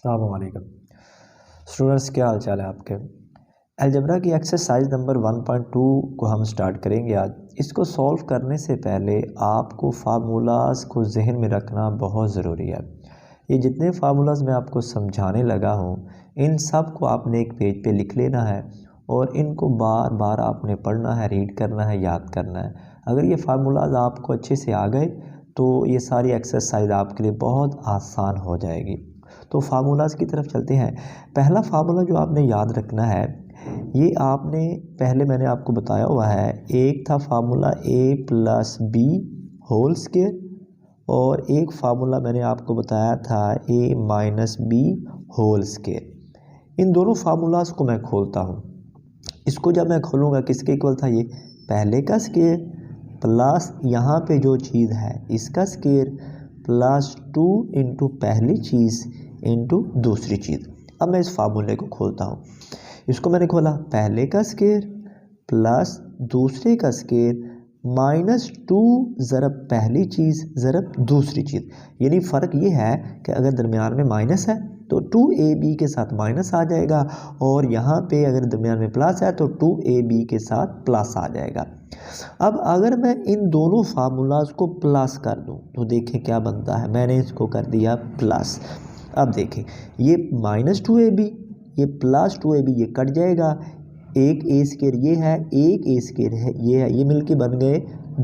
अस्सलाम वालेकुम स्टूडेंट्स, क्या हाल चाल है आपके। अलजेब्रा की एक्सरसाइज नंबर 1.2 को हम स्टार्ट करेंगे आज। इसको सॉल्व करने से पहले आपको फार्मूलाज को जहन में रखना बहुत ज़रूरी है। ये जितने फार्मूलाज मैं आपको समझाने लगा हूँ, इन सब को आपने एक पेज पे लिख लेना है और इनको बार बार आपने पढ़ना है, रीड करना है, याद करना है। अगर ये फार्मूलाज आपको अच्छे से आ गए तो ये सारी एक्सरसाइज आपके लिए बहुत आसान हो जाएगी। तो फार्मूलाज की तरफ चलते हैं। पहला फार्मूला जो आपने याद रखना है, ये आपने पहले मैंने आपको बताया हुआ है। एक था फार्मूला a+b होल स्क्वायर और एक फार्मूला मैंने आपको बताया था a-b होल स्क्वायर। इन दोनों फार्मूलाज को मैं खोलता हूँ। इसको जब मैं खोलूँगा किसके इक्वल था, ये पहले का स्क्वायर प्लस यहाँ पे जो चीज़ है इसका स्क्वायर प्लस 2 इंटू पहली चीज़ इंटू दूसरी चीज़। अब मैं इस फार्मूले को खोलता हूँ। इसको मैंने खोला, पहले का स्क्वायर प्लस दूसरे का स्क्वायर -2 ज़रब पहली चीज़ ज़रब दूसरी चीज़। यानी फ़र्क ये है कि अगर दरमियान में माइनस है तो 2ab के साथ माइनस आ जाएगा और यहाँ पे अगर दरमियान में प्लस है तो 2ab के साथ प्लस आ जाएगा। अब अगर मैं इन दोनों फार्मूलाज को प्लस कर दूं तो देखें क्या बनता है। मैंने इसको कर दिया प्लस। अब देखें ये -2ab, ये +2ab, ये कट जाएगा। एक ए स्क्वायर ये है, एक ए स्क्वायर है ये है, ये मिलके बन गए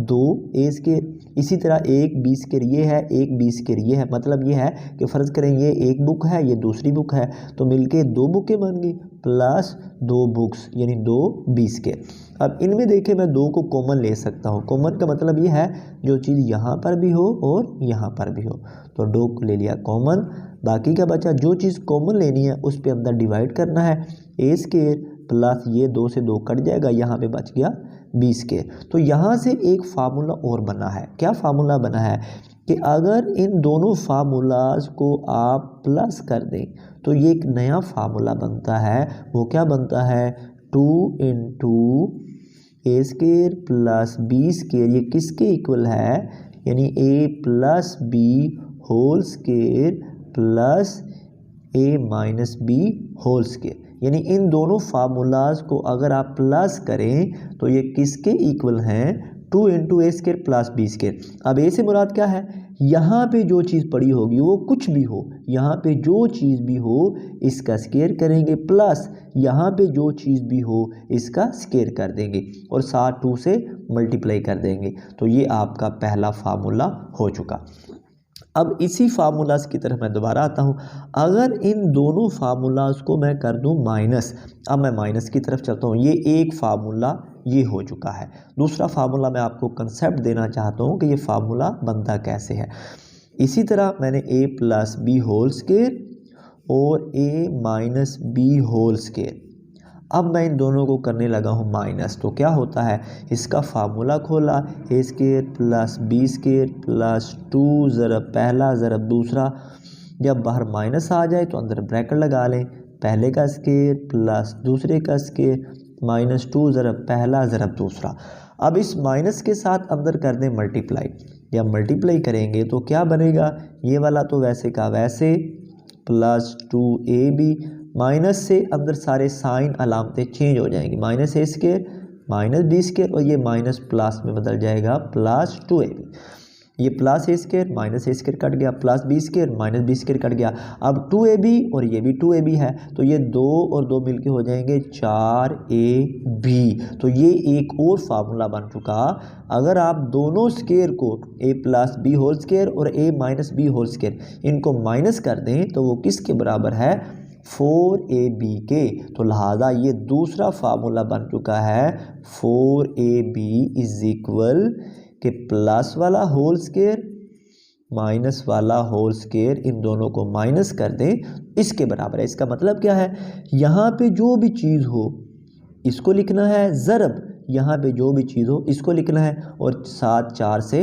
2a स्क्वायर। इसी तरह एक बी स्क्वायर ये है, एक बी स्क्वायर ये है। मतलब ये है कि फ़र्ज़ करें ये एक बुक है, ये दूसरी बुक है, तो मिलके 2 बुकें बन गई प्लस 2 बुक्स यानी 2 बी स्क्वायर। अब इनमें देखें मैं 2 को कॉमन ले सकता हूँ। कॉमन का मतलब ये है जो चीज़ यहाँ पर भी हो और यहाँ पर भी हो, तो 2 को ले लिया कॉमन। बाकी का बचा, जो चीज़ कॉमन लेनी है उस पर अंदर डिवाइड करना है। ए स्क्वायर प्लस ये 2 से 2 कट जाएगा, यहाँ पे बच गया बी स्क्वायर। तो यहाँ से एक फार्मूला और बना है। क्या फार्मूला बना है कि अगर इन दोनों फार्मूलाज को आप प्लस कर दें तो ये एक नया फार्मूला बनता है। वो क्या बनता है, 2 into a square plus B square. ये किसके इक्वल है, यानी a+b whole square plus a-b whole square. यानी इन दोनों फार्मूलाज को अगर आप प्लस करें तो ये किसके इक्वल हैं, 2 into a square plus B square. अब ए से मुराद क्या है, यहाँ पे जो चीज़ पड़ी होगी वो कुछ भी हो, यहाँ पे जो चीज़ भी हो इसका स्क्वायर करेंगे प्लस यहाँ पे जो चीज़ भी हो इसका स्क्वायर कर देंगे और साथ 2 से मल्टीप्लाई कर देंगे। तो ये आपका पहला फार्मूला हो चुका। अब इसी फार्मूलाज की तरफ मैं दोबारा आता हूँ। अगर इन दोनों फार्मूलाज को मैं कर दूँ माइनस, अब मैं माइनस की तरफ चलता हूँ। ये एक फार्मूला ये हो चुका है। दूसरा फार्मूला मैं आपको कंसेप्ट देना चाहता हूँ कि ये फार्मूला बनता कैसे है। इसी तरह मैंने a+b होल स्क्वायर और a-b होल स्क्वायर। अब मैं इन दोनों को करने लगा हूँ माइनस, तो क्या होता है, इसका फार्मूला खोला, A square plus B square plus 2 ज़रब पहला ज़रब दूसरा। जब बाहर माइनस आ जाए तो अंदर ब्रैकेट लगा लें, पहले का स्क्वायर प्लस दूसरे का स्क्वायर -2 ज़रब पहला ज़रब दूसरा। अब इस माइनस के साथ अंदर कर दें मल्टीप्लाई। जब मल्टीप्लाई करेंगे तो क्या बनेगा, ये वाला तो वैसे का वैसे प्लस 2ab, माइनस से अंदर सारे साइन अलामतें चेंज हो जाएंगी, -a स्क्वायर -b स्क्वायर और ये माइनस प्लस में बदल जाएगा प्लस 2ab। ये plus a square -a square cut गया, plus b square -b square cut गया। अब 2ab और ये भी 2ab है तो ये 2 और 2 मिलके हो जाएंगे 4ab। तो ये एक और फार्मूला बन चुका। अगर आप दोनों स्क्वायर को a+b होल स्क्वायर और a-b होल स्क्वायर इनको माइनस कर दें तो वो किसके बराबर है, 4ab के। तो लिहाजा ये दूसरा फार्मूला बन चुका है 4ab इज इक्वल कि प्लस वाला होल स्क्वायर माइनस वाला होल स्क्वायर, इन दोनों को माइनस कर दें इसके बराबर है। इसका मतलब क्या है, यहाँ पे जो भी चीज़ हो इसको लिखना है ज़रब, यहाँ पे जो भी चीज़ हो इसको लिखना है और साथ 4 से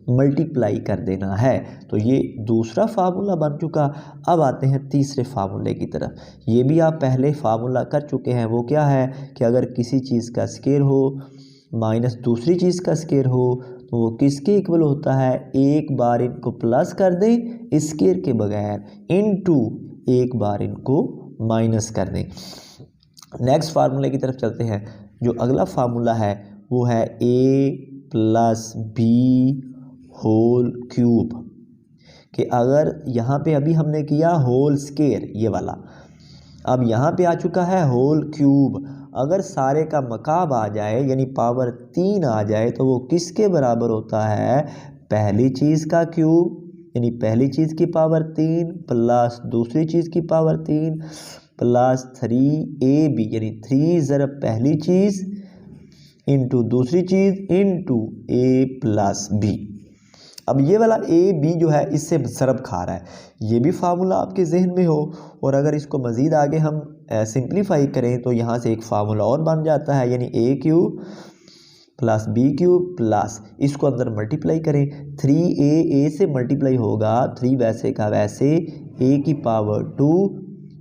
मल्टीप्लाई कर देना है। तो ये दूसरा फार्मूला बन चुका। अब आते हैं तीसरे फार्मूले की तरफ। ये भी आप पहले फार्मूला कर चुके हैं। वो क्या है कि अगर किसी चीज़ का स्क्वायर हो माइनस दूसरी चीज़ का स्क्वायर हो तो वो किसके इक्वल होता है, एक बार इनको प्लस कर दें स्क्वायर के बगैर इनटू एक बार इनको माइनस कर दें। नेक्स्ट फार्मूले की तरफ चलते हैं। जो अगला फार्मूला है वो है a plus b whole cube, कि अगर यहाँ पे अभी हमने किया होल स्केयर ये वाला, अब यहाँ पे आ चुका है होल क्यूब। अगर सारे का मकाब आ जाए यानी पावर 3 आ जाए तो वो किसके बराबर होता है? पहली चीज़ का क्यूब यानी पहली चीज़ की पावर 3 प्लस दूसरी चीज़ की पावर 3 प्लस 3ab यानी 3 ज़रब पहली चीज़ इंटू दूसरी चीज़ इंटू a प्लस बी। अब ये वाला ए बी जो है इससे ज़रब खा रहा है, ये भी फार्मूला आपके जहन में हो। और अगर इसको मज़ीद आगे हम सिंप्लीफाई करें तो यहाँ से एक फार्मूला और बन जाता है, यानी A cube plus B cube plus इसको अंदर मल्टीप्लाई करें, 3a से मल्टीप्लाई होगा 3 वैसे का वैसे a की पावर 2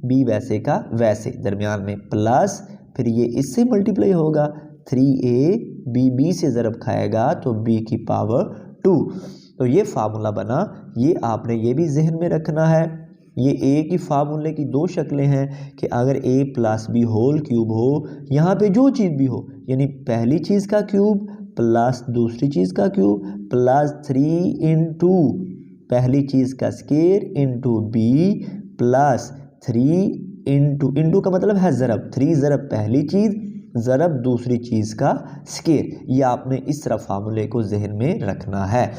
b वैसे का वैसे दरमियान में प्लस फिर ये इससे मल्टीप्लाई होगा 3a b से ज़रब खाएगा तो b की पावर 2। तो ये फार्मूला बना, ये आपने ये भी जहन में रखना है। ये a की फार्मूले की दो शक्लें हैं कि अगर a plus b whole cube हो, यहाँ पे जो चीज़ भी हो यानी पहली चीज़ का क्यूब प्लस दूसरी चीज़ का क्यूब प्लस 3 इंटू पहली चीज़ का square into b plus 3 into का मतलब है ज़रब, 3 ज़रब पहली चीज़ ज़रब दूसरी चीज़ का स्केयर। ये आपने इस तरह फार्मूले को जहन में रखना है।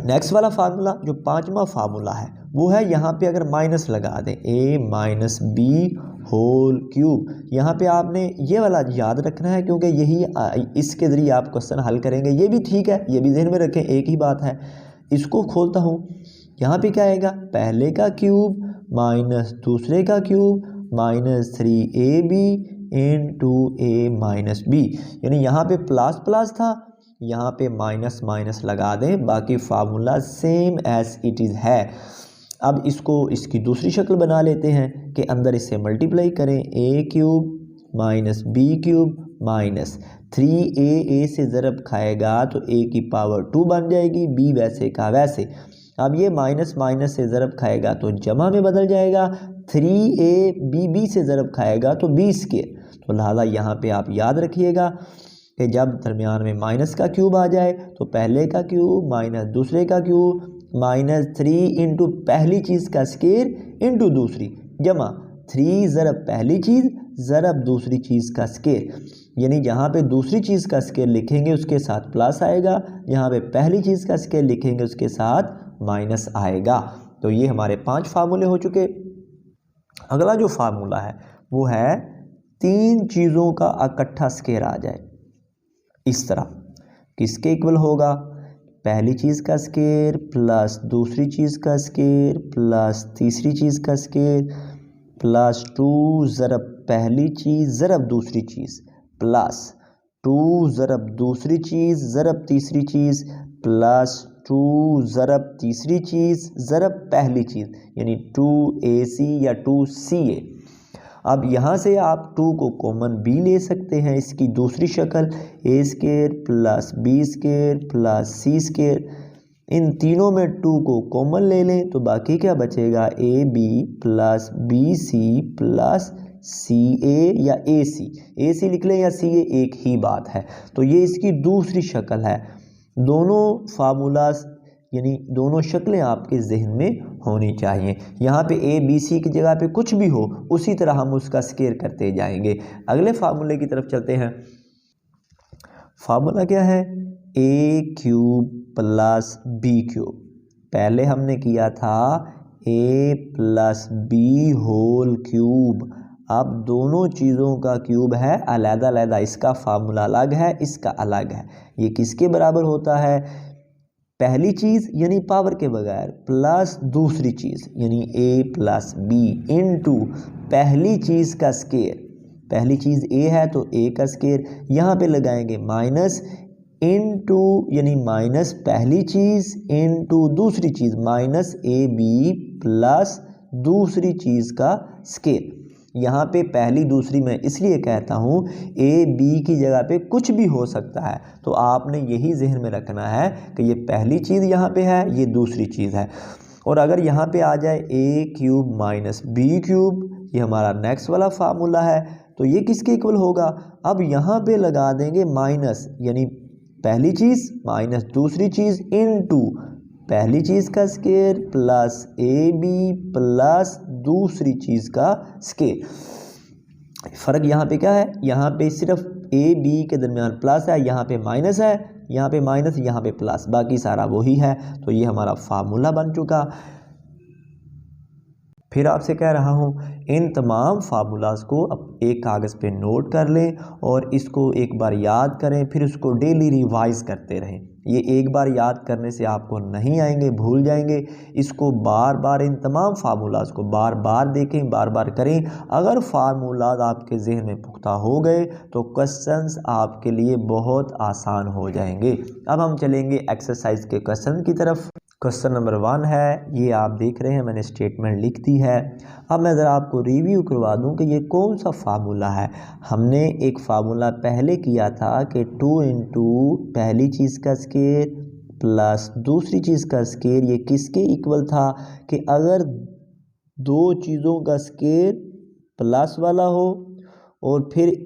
नेक्स्ट वाला फार्मूला जो पांचवा फार्मूला है वो है, यहाँ पे अगर माइनस लगा दें a minus b whole cube, यहाँ पे आपने ये वाला याद रखना है क्योंकि यही इसके ज़रिए आप क्वेश्चन हल करेंगे। ये भी ठीक है, ये भी जहन में रखें, एक ही बात है। इसको खोलता हूँ, यहाँ पे क्या आएगा? पहले का क्यूब माइनस दूसरे का cube minus 3ab into a minus b, यानी यहाँ पे प्लस प्लस था, यहाँ पे माइनस माइनस लगा दें, बाकी formula same as it is है। अब इसको इसकी दूसरी शक्ल बना लेते हैं कि अंदर इससे मल्टीप्लाई करें, a cube minus b cube minus 3a से ज़रब खाएगा तो a की पावर 2 बन जाएगी, b वैसे का वैसे। अब ये माइनस माइनस से ज़रब खाएगा तो जमा में बदल जाएगा, 3ab से ज़रब खाएगा तो b स्क्वायर। तो लिहाजा यहाँ पे आप याद रखिएगा कि जब दरमियान में माइनस का क्यूब आ जाए तो पहले का क्यूब माइनस दूसरे का क्यूब माइनस 3 इंटू पहली चीज़ का स्क्वायर इंटू दूसरी जमा 3 ज़रब पहली चीज़ ज़रब दूसरी चीज़ का स्क्वायर, यानी जहाँ पे दूसरी चीज़ का स्क्वायर लिखेंगे उसके साथ प्लस आएगा, यहाँ पे पहली चीज़ का स्क्वायर लिखेंगे उसके साथ माइनस आएगा। तो ये हमारे 5 फार्मूले हो चुके। अगला जो फार्मूला है वो है 3 चीज़ों का इकट्ठा स्क्वायर आ जाए इस तरह, किसके इक्वल होगा? पहली चीज़ का स्क्वायर प्लस दूसरी चीज़ का स्क्वायर प्लस तीसरी चीज़ का स्क्वायर प्लस 2 ज़रब पहली चीज़ ज़रब दूसरी चीज़ प्लस 2 ज़रब दूसरी चीज़ ज़रब तीसरी चीज़ प्लस 2 ज़रब तीसरी चीज़ ज़रब पहली चीज़, यानी 2ac या 2ca। अब यहाँ से आप 2 को कॉमन b ले सकते हैं, इसकी दूसरी शक्ल a square plus b square plus c square, इन तीनों में 2 को कॉमन ले लें तो बाकी क्या बचेगा? ab plus bc plus ca या ac लिख लें या ca एक ही बात है। तो ये इसकी दूसरी शक्ल है। दोनों फार्मूलाज यानी दोनों शक्लें आपके जहन में होनी चाहिए। यहाँ पे a b c की जगह पे कुछ भी हो उसी तरह हम उसका स्क्वायर करते जाएंगे। अगले फार्मूले की तरफ चलते हैं। फार्मूला क्या है? a cube plus b cube. पहले हमने किया था a plus b whole cube. अब दोनों चीज़ों का क्यूब है अलग अलग, इसका फार्मूला अलग है, इसका अलग है। ये किसके बराबर होता है? पहली चीज़ यानी पावर के बगैर प्लस दूसरी चीज़ यानी a प्लस बी इंटू पहली चीज़ का स्क्वायर। पहली चीज़ a है तो a का स्क्वायर, यहाँ पे लगाएंगे माइनस इंटू यानी माइनस पहली चीज़ इंटू दूसरी चीज़ माइनस ab प्लस दूसरी चीज़ का स्क्वायर। यहाँ पे पहली दूसरी मैं इसलिए कहता हूँ a b की जगह पे कुछ भी हो सकता है, तो आपने यही जहन में रखना है कि ये पहली चीज़ यहाँ पे है, ये दूसरी चीज़ है। और अगर यहाँ पे आ जाए a cube minus b cube, ये हमारा नेक्स्ट वाला फार्मूला है, तो ये किसके इक्वल होगा। अब यहाँ पे लगा देंगे माइनस, यानी पहली चीज़ माइनस दूसरी चीज़ इनटू पहली चीज़ का square plus a b plus दूसरी चीज़ का स्केयर। फ़र्क यहाँ पे क्या है, यहाँ पे सिर्फ ए बी के दरमियान प्लस है, यहाँ पे माइनस है, यहाँ पे माइनस, यहाँ पे प्लस, बाकी सारा वही है। तो ये हमारा फार्मूला बन चुका। फिर आपसे कह रहा हूँ इन तमाम फार्मूलाज को अब एक कागज़ पे नोट कर लें और इसको एक बार याद करें, फिर उसको डेली रिवाइज करते रहें। ये एक बार याद करने से आपको नहीं आएंगे, भूल जाएंगे। इसको बार बार इन तमाम फार्मूलाज को बार बार देखें, बार बार करें। अगर फार्मूलाज आपके जहन में पुख्ता हो गए तो क्वेश्चंस आपके लिए बहुत आसान हो जाएंगे। अब हम चलेंगे एक्सरसाइज के क्वेश्चन की तरफ। क्वेश्चन नंबर 1 है, ये आप देख रहे हैं मैंने स्टेटमेंट लिख दी है। अब मैं ज़रा आपको रिव्यू करवा दूं कि ये कौन सा फार्मूला है। हमने एक फार्मूला पहले किया था कि 2 इंटू पहली चीज़ का स्केयर प्लस दूसरी चीज़ का स्केयर, ये किसके इक्वल था कि अगर दो चीज़ों का स्केयर प्लस वाला हो और फिर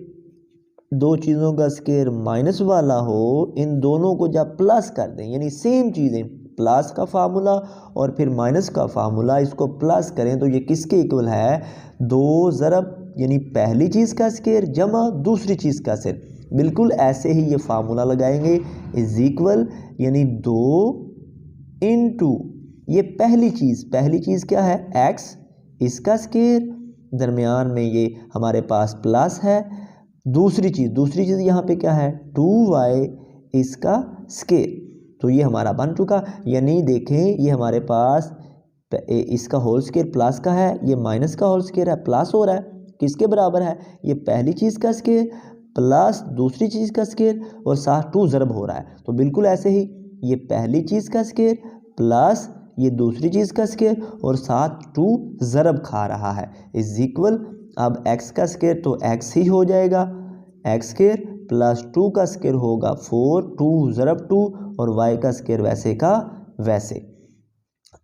दो चीज़ों का स्केयर माइनस वाला हो, इन दोनों को जब प्लस कर दें, यानी सेम चीज़ें, प्लस का फार्मूला और फिर माइनस का फार्मूला, इसको प्लस करें तो ये किसके इक्वल है, दो ज़रब यानी पहली चीज़ का स्केयर जमा दूसरी चीज़ का स्केयर। बिल्कुल ऐसे ही ये फार्मूला लगाएंगे, इज इक्वल यानी 2 इंटू ये पहली चीज़ क्या है, x, इसका स्केयर, दरमियान में ये हमारे पास प्लस है, दूसरी चीज़ यहाँ पे क्या है, 2y, इसका स्केयर। तो ये हमारा बन चुका। यानी देखें ये हमारे पास इसका होल स्केयर प्लस का है, ये माइनस का होल स्केयर है, प्लस हो रहा है, किसके बराबर है, ये पहली चीज़ का स्केयर प्लस दूसरी चीज़ का स्केयर और साथ 2 ज़रब हो रहा है। तो बिल्कुल ऐसे ही ये पहली चीज़ का स्केयर प्लस ये दूसरी चीज़ का स्केयर और साथ 2 ज़रब खा रहा है, इज इक्वल। अब x का स्केयर तो x ही हो जाएगा, x स्केयर प्लस 2 का स्केयर होगा 4, 2 ज़रब 2 और y का स्केयर वैसे का वैसे।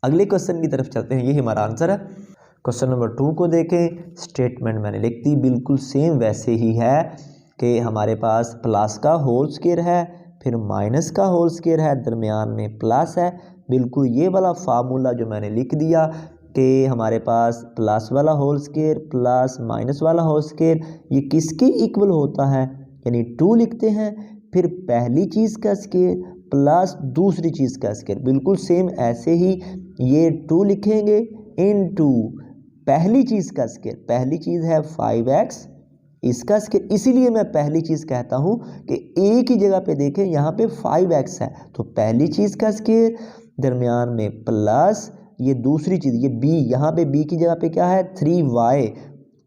अगले क्वेश्चन की तरफ चलते हैं, यही हमारा आंसर है। क्वेश्चन नंबर 2 को देखें, स्टेटमेंट मैंने लिख दी, बिल्कुल सेम वैसे ही है कि हमारे पास प्लस का होल स्केयर है, फिर माइनस का होल स्केयर है, दरमियान में प्लस है। बिल्कुल ये वाला फार्मूला जो मैंने लिख दिया कि हमारे पास प्लस वाला होल स्केयर प्लस माइनस वाला होल स्केयर, ये किसके इक्वल होता है, यानी 2 लिखते हैं, फिर पहली चीज़ का स्केयर प्लस दूसरी चीज़ का स्केयर। बिल्कुल सेम ऐसे ही ये 2 लिखेंगे इनटू पहली चीज़ का स्केयर, पहली चीज़ है 5x, इसका स्केयर, इसीलिए मैं पहली चीज़ कहता हूँ कि एक ही जगह पे देखें, यहाँ पे 5x है तो पहली चीज़ का स्केयर, दरमियान में प्लस ये दूसरी चीज़, ये b, यहाँ पे b की जगह पे क्या है 3y,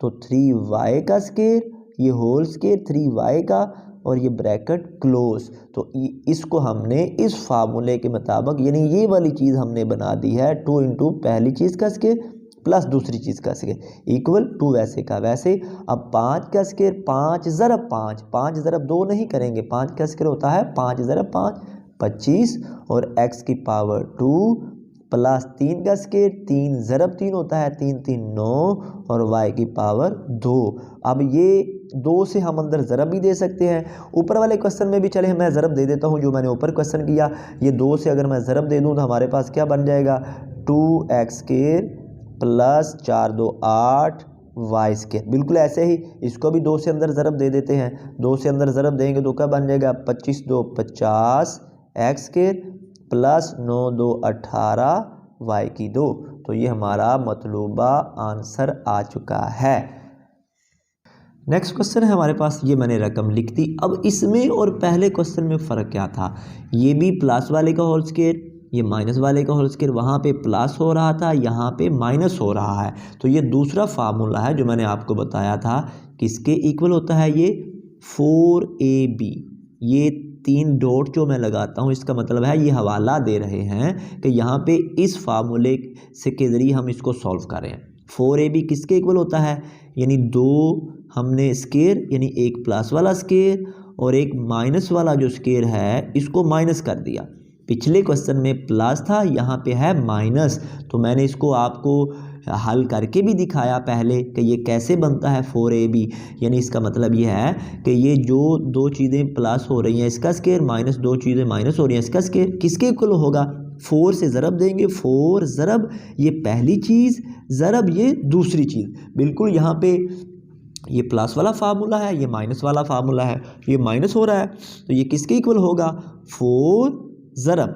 तो 3y का स्केयर, ये होल स्केयर 3y का और ये ब्रैकेट क्लोज। तो इसको हमने इस फार्मूले के मुताबिक, यानी ये वाली चीज़ हमने बना दी है 2 इंटू पहली चीज़ का स्केयर प्लस दूसरी चीज़ का स्केयर इक्वल 2 वैसे का वैसे। अब 5 का स्केयर 5 ज़रब 5, 5 ज़रब 2 नहीं करेंगे, 5 का स्केयर होता है 5 ज़रब 5 25 और x की पावर 2 प्लस 3 का स्केयर 3 ज़रब 3 होता है 3 3 9 और y की पावर 2। अब ये 2 से हम अंदर ज़रब भी दे सकते हैं, ऊपर वाले क्वेश्चन में भी चले मैं ज़रब दे देता हूँ, जो मैंने ऊपर क्वेश्चन किया, ये 2 से अगर मैं ज़रब दे दूँ तो हमारे पास क्या बन जाएगा 2x square plus 4 2 8 y square. बिल्कुल ऐसे ही इसको भी 2 से अंदर ज़रब दे देते हैं, 2 से अंदर ज़रब देंगे तो क्या बन जाएगा 25 2 50 x स्केयर प्लस 9 2 18 y की 2। तो ये हमारा मतलूबा आंसर आ चुका है। नेक्स्ट क्वेश्चन है हमारे पास, ये मैंने रकम लिख दी। अब इसमें और पहले क्वेश्चन में फ़र्क क्या था, ये भी प्लस वाले का होल स्केयर, ये माइनस वाले का होल स्केयर, वहाँ पे प्लस हो रहा था, यहाँ पे माइनस हो रहा है। तो ये दूसरा फार्मूला है जो मैंने आपको बताया था, किसके इक्वल होता है, ये 4ab। ये 3 डॉट जो मैं लगाता हूँ इसका मतलब है ये हवाला दे रहे हैं कि यहाँ पे इस फार्मूले से के ज़रिए हम इसको सॉल्व कर रहे हैं। 4ab किसके इक्वल होता है, यानी 2 हमने स्केयर, यानी एक प्लस वाला स्केयर और एक माइनस वाला जो स्केयर है इसको माइनस कर दिया, पिछले क्वेश्चन में प्लस था, यहाँ पे है माइनस। तो मैंने इसको आपको हल करके भी दिखाया पहले कि ये कैसे बनता है 4ab। यानी इसका मतलब ये है कि ये जो दो चीज़ें प्लस हो रही हैं इसका स्केयर, माइनस दो चीज़ें माइनस हो रही हैं इसका स्केयर, किसके इक्वल होगा? 4 से ज़रब देंगे, 4 ज़रब ये पहली चीज़ ज़रब ये दूसरी चीज़। बिल्कुल यहाँ पे ये प्लस वाला फार्मूला है, ये माइनस वाला फार्मूला है, ये माइनस हो रहा है तो ये किसके इक्वल होगा? 4 ज़रब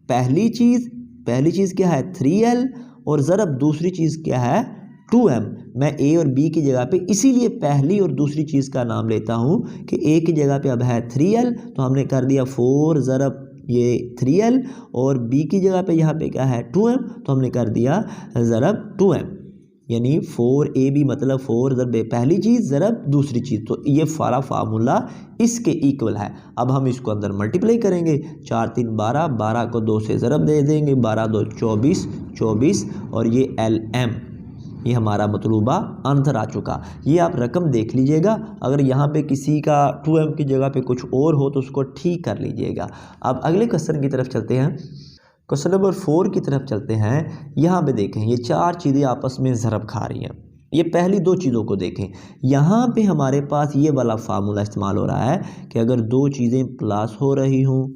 पहली चीज़ क्या है? 3l, और ज़रब दूसरी चीज़ क्या है? 2m। मैं a और b की जगह पे इसीलिए पहली और दूसरी चीज़ का नाम लेता हूँ कि a की जगह पे अब है 3l, तो हमने कर दिया 4 ज़रब ये 3l, और b की जगह पे यहाँ पे क्या है? 2m, तो हमने कर दिया ज़रब 2m। यानी 4ab मतलब 4 ज़रब पहली चीज़ ज़रब दूसरी चीज़, तो ये सारा फार्मूला इसके इक्वल है। अब हम इसको अंदर मल्टीप्लाई करेंगे, 4 3 12, 12 को 2 से ज़रब दे देंगे, 12 2 24, 24, और ये lm, ये हमारा मतलूबा आंसर आ चुका। ये आप रकम देख लीजिएगा, अगर यहाँ पे किसी का 2m की जगह पे कुछ और हो तो उसको ठीक कर लीजिएगा। अब अगले क्वेश्चन की तरफ चलते हैं, क्वेश्चन नंबर 4 की तरफ चलते हैं। यहाँ पे देखें ये चार चीज़ें आपस में ज़रब खा रही हैं। ये पहली दो चीज़ों को देखें, यहाँ पे हमारे पास ये वाला फार्मूला इस्तेमाल हो रहा है कि अगर दो चीज़ें प्लस हो रही हों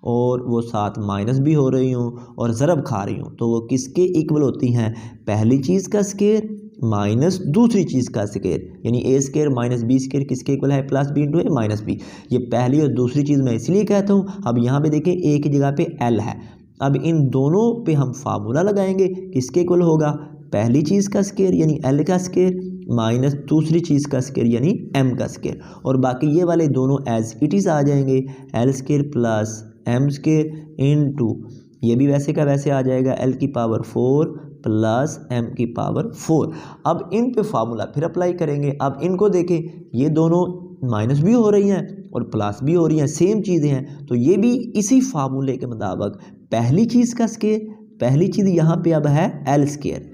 और वो साथ माइनस भी हो रही हों और ज़रब खा रही हों तो वो किसके इक्वल होती हैं? पहली चीज़ का स्केयर माइनस दूसरी चीज़ का स्केयर, यानी a square minus b square किसके इक्वल है? प्लस b इंटू ए माइनस b। ये पहली और दूसरी चीज़ मैं इसलिए कहता हूँ। अब यहाँ पे देखें a की जगह पे l है, अब इन दोनों पे हम फार्मूला लगाएंगे, किसके इक्वल होगा? पहली चीज़ का स्केयर यानी l का स्केयर माइनस दूसरी चीज़ का स्केयर यानी m का स्केयर, और बाकी ये वाले दोनों एज इट इज़ आ जाएंगे, l square plus m square into ये भी वैसे का वैसे आ जाएगा, l की पावर 4 प्लस m की पावर 4। अब इन पे फार्मूला फिर अप्लाई करेंगे। अब इनको देखें, ये दोनों माइनस भी हो रही हैं और प्लस भी हो रही हैं, सेम चीज़ें हैं, तो ये भी इसी फार्मूले के मुताबिक पहली चीज़ का स्केयर, पहली चीज़ यहाँ पे अब है l स्केयर,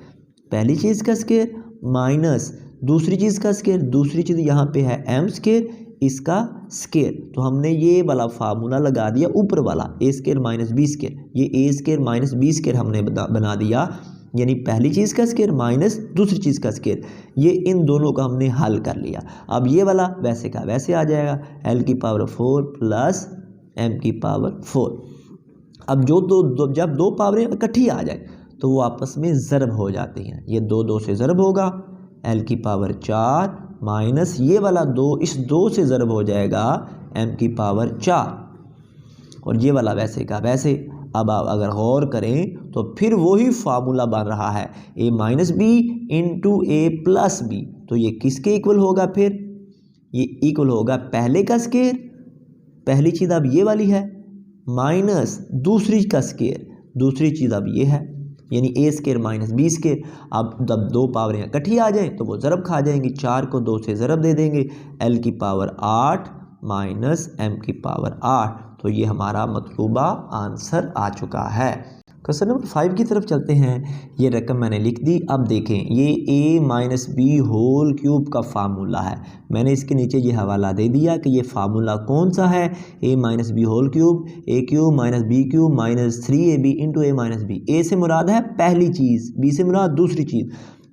पहली चीज़ का स्केयर माइनस दूसरी चीज़ का स्केयर, दूसरी चीज़ यहाँ पे है m स्केयर, इसका स्केयर। तो हमने ये वाला फार्मूला लगा दिया ऊपर वाला, a square minus b square, ये a square minus b square हमने बना दिया, यानी पहली चीज़ का स्केयर माइनस दूसरी चीज़ का स्केयर, ये इन दोनों का हमने हल कर लिया। अब ये वाला वैसे का वैसे आ जाएगा, l की पावर 4 प्लस m की पावर 4। अब जब दो पावरें इकट्ठी आ जाए तो वो आपस में ज़रब हो जाती हैं, ये 2 2 से ज़रब होगा, l की पावर 4 माइनस ये वाला 2 इस 2 से ज़रब हो जाएगा m की पावर 4, और ये वाला वैसे का वैसे। अब आप अगर गौर करें तो फिर वही फार्मूला बन रहा है, a minus b into a plus b, तो ये किसके इक्वल होगा? फिर ये इक्वल होगा पहले का स्केयर, पहली चीज़ अब ये वाली है, माइनस दूसरी का स्केयर, दूसरी चीज़ अब ये है, यानी a square minus b square. अब जब दो पावरें इकट्ठी आ जाएं तो वो ज़रब खा जाएंगी, 4 को 2 से ज़रब दे देंगे, l की पावर 8 माइनस m की पावर 8, तो ये हमारा मतलूबा आंसर आ चुका है। क्वेश्चन नंबर 5 की तरफ चलते हैं। ये रकम मैंने लिख दी। अब देखें ये a minus b whole cube का फार्मूला है, मैंने इसके नीचे ये हवाला दे दिया कि ये फार्मूला कौन सा है, a minus b whole cube, a cube minus b cube minus 3ab into a minus b. a से मुराद है पहली चीज़, b से मुराद दूसरी चीज़।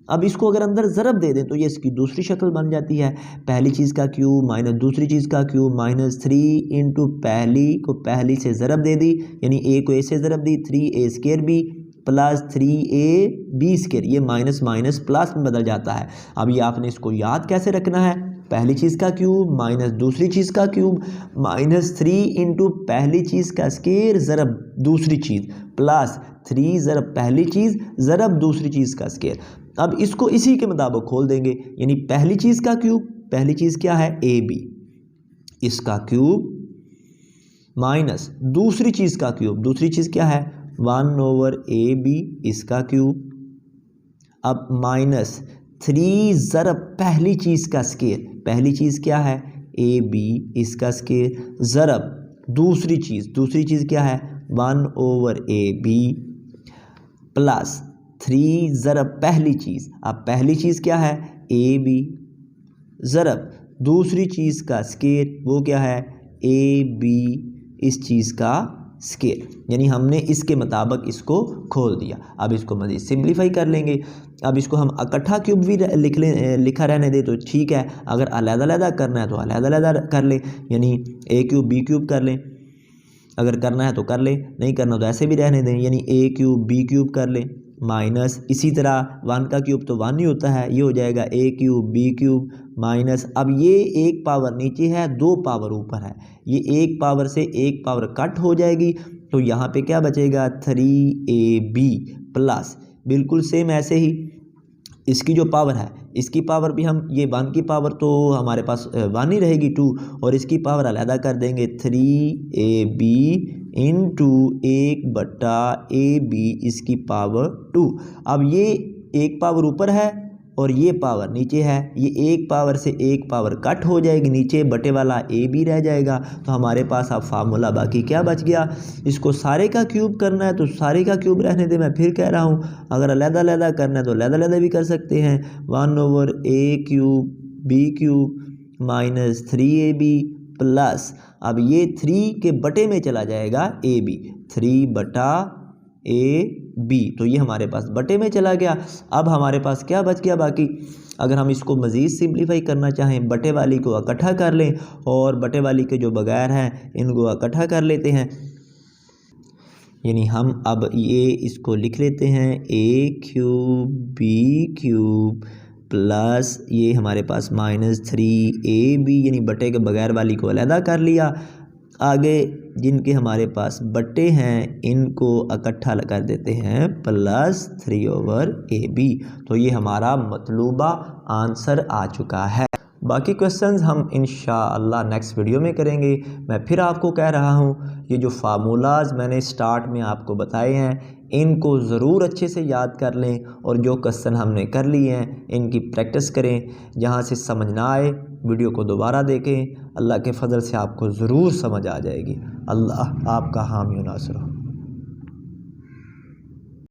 अब इसको अगर अंदर ज़रब दे दें तो ये इसकी दूसरी शक्ल बन जाती है, पहली चीज़ का क्यूब माइनस दूसरी चीज़ का क्यूब माइनस 3 इंटू पहली को पहली से ज़रब दे दी, यानी a को a से ज़रब दी, 3a square b plus 3ab square, ये माइनस माइनस प्लस में बदल जाता है। अब ये आपने इसको याद कैसे रखना है, पहली चीज़ का क्यूब माइनस दूसरी चीज़ का क्यूब माइनस 3 इंटू पहली चीज़ का स्केयर ज़रब दूसरी चीज़ प्लस 3 ज़रब पहली चीज़ ज़रब दूसरी चीज़ का स्केयर। अब इसको इसी के मुताबिक खोल देंगे, यानी पहली चीज़ का क्यूब, पहली चीज़ क्या है ab, इसका क्यूब माइनस दूसरी चीज़ का क्यूब, दूसरी चीज़ क्या है 1/ab इसका क्यूब, अब माइनस 3 ज़रब पहली चीज़ का स्केयर, पहली चीज़ क्या है ab इसका स्केयर ज़रब दूसरी चीज़ क्या है 1/ab प्लस 3 ज़रब पहली चीज़, अब पहली चीज़ क्या है ab ज़रब दूसरी चीज़ का स्केयर, वो क्या है ab इस चीज़ का स्केल, यानी हमने इसके मुताबिक इसको खोल दिया। अब इसको मज़ीद सिंप्लीफाई कर लेंगे। अब इसको हम इकट्ठा क्यूब भी लिखा रहने दे तो ठीक है, अगर अलग-अलग करना है तो अलग-अलग कर लें, यानी ए क्यूब बी क्यूब कर लें, अगर करना है तो कर लें, नहीं करना तो ऐसे भी रहने दें, यानी ए क्यूब बी क्यूब कर लें माइनस, इसी तरह 1 का क्यूब तो 1 ही होता है, ये हो जाएगा ए क्यूब बी क्यूब माइनस, अब ये एक पावर नीचे है 2 पावर ऊपर है, ये एक पावर से एक पावर कट हो जाएगी, तो यहाँ पे क्या बचेगा 3ab प्लस, बिल्कुल सेम ऐसे ही इसकी जो पावर है, इसकी पावर भी हम, ये 1 की पावर तो हमारे पास 1 ही रहेगी 2, और इसकी पावर अलहदा कर देंगे 3ab इंटू 1/ab इसकी पावर 2। अब ये एक पावर ऊपर है और ये पावर नीचे है, ये एक पावर से एक पावर कट हो जाएगी, नीचे बटे वाला ए बी रह जाएगा, तो हमारे पास अब फार्मूला बाकी क्या बच गया। इसको सारे का क्यूब करना है तो सारे का क्यूब रहने दे, मैं फिर कह रहा हूँ, अगर अलग-अलग करना है तो अलग-अलग भी कर सकते हैं, 1/a cube b cube minus 3ab plus, अब ये 3 के बटे में चला जाएगा ए बी, 3/ab, तो ये हमारे पास बटे में चला गया। अब हमारे पास क्या बच गया बाकी, अगर हम इसको मज़ीद सिंप्लीफाई करना चाहें, बटे वाली को इकट्ठा कर लें और बटे वाली के जो बगैर हैं इनको इकट्ठा कर लेते हैं, यानी हम अब ये इसको लिख लेते हैं ए क्यूब बी क्यूब प्लस ये हमारे पास माइनस 3ab, यानी बटे के बगैर वाली को अलहदा कर लिया। आगे जिनके हमारे पास बट्टे हैं इनको इकट्ठा कर देते हैं प्लस 3/ab, तो ये हमारा मतलूबा आंसर आ चुका है। बाकी क्वेश्चंस हम इंशाअल्लाह नेक्स्ट वीडियो में करेंगे। मैं फिर आपको कह रहा हूँ, ये जो फार्मूलाज मैंने स्टार्ट में आपको बताए हैं इनको ज़रूर अच्छे से याद कर लें, और जो क्वेश्चन हमने कर लिए हैं इनकी प्रैक्टिस करें, जहाँ से समझ ना आए वीडियो को दोबारा देखें, अल्लाह के फ़ज़ल से आपको ज़रूर समझ आ जाएगी। अल्लाह आपका हामी व नासिर हो।